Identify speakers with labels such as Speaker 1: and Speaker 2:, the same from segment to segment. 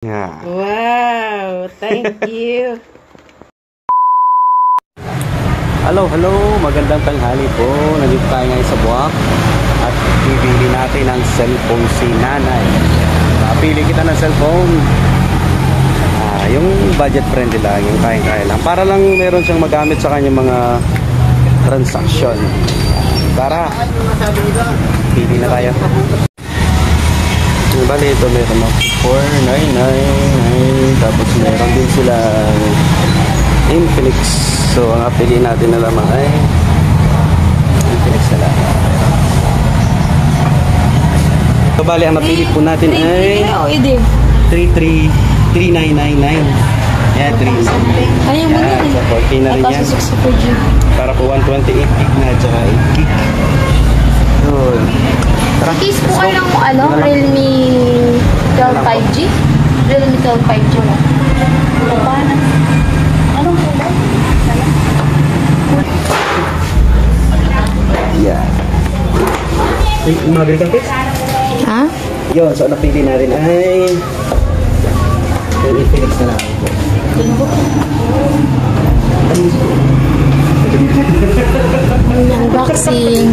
Speaker 1: Yeah.
Speaker 2: Wow, thank you.
Speaker 1: Hello, magandang tanghali po. Nandito tayo ngayon sa Buwak at bibili natin ang cellphone si nanay. Napili kita ng cellphone. Yung budget friendly lang, yung kaya lang. Para lang meron siyang magamit sa kanyang mga transaction. Tara, pili na tayo. Bali, ito meron ako 499. Tapos meron din sila Infinix. So, ang piliin natin na lamang ay Infinix na lang. So, bali, ang napili po natin ay 3999. Yeah, 3999.
Speaker 2: Ayaw mo na rin.
Speaker 1: So, 4K na rin yan. Para po 128 gig na, tsaka 8 gig. Yun.
Speaker 2: Case po kayo ng Realme 12 5G? Realme 12 5G mo. Anong kulay?
Speaker 1: Yeah. Mga ganitong case?
Speaker 2: Ha?
Speaker 1: Yun, so napili natin ay Infinix na lang.
Speaker 2: Unboxing.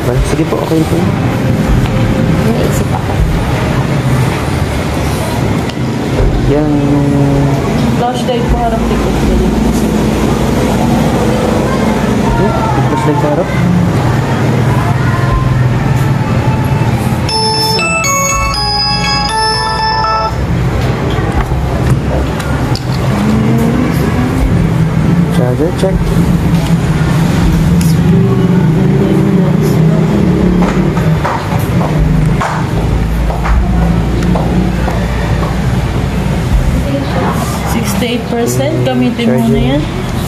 Speaker 1: Sige po, okay po.
Speaker 2: Naisip ako.
Speaker 1: Yan.
Speaker 2: Flash light po harap likod.
Speaker 1: Flash light sa harap. Charger check.
Speaker 3: Gamitin mo na yan.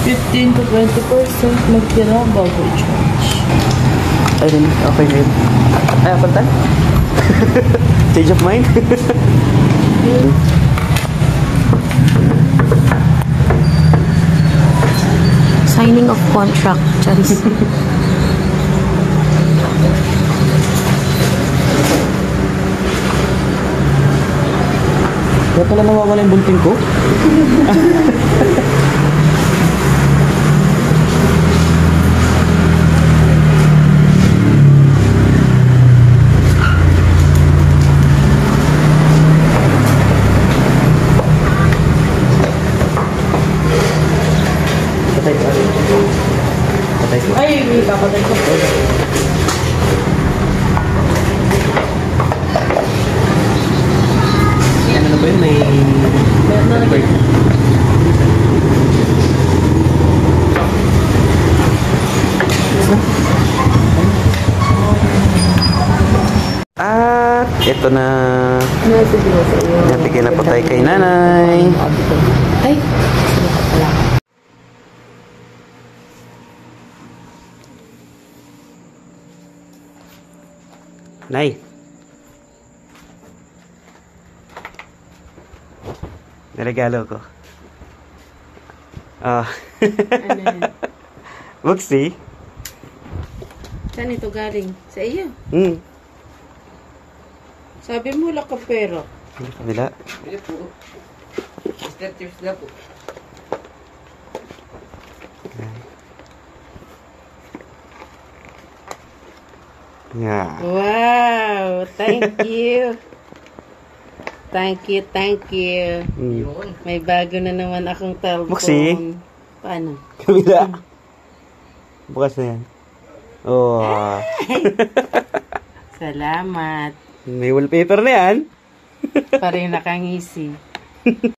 Speaker 3: 15 to 20% magtira bago i-charge.
Speaker 1: Ay, rin. Okay na yun. Ay, apanta? Change of mind?
Speaker 2: Signing of contract. Charis.
Speaker 1: Kaya pala nawawala yung bunting ko. Patay ko. Patay ko.
Speaker 3: Ay, papatay ko.
Speaker 1: Ano ba yun? May...
Speaker 3: Meron na lagi.
Speaker 1: At ito na. Nabigyan na po tayo kay nanay.
Speaker 2: Ay.
Speaker 1: Nay. Niregalo ko. Ah,
Speaker 3: Ano yan?
Speaker 1: Buxi.
Speaker 3: Saan ito galing? Sa iyo. Sabi mo, wala ka pera.
Speaker 1: Kabila.
Speaker 4: Hindi po. Mr. Chips na po.
Speaker 1: Yeah.
Speaker 3: Wow! Thank you! Thank you, thank you.
Speaker 4: Yun.
Speaker 3: May bago na naman akong telephone.
Speaker 1: Buksi?
Speaker 3: Paano?
Speaker 1: Kabila. Bukas na yan. Oh.
Speaker 3: Salamat.
Speaker 1: May wallpaper na yan.
Speaker 3: Parang nakangisi.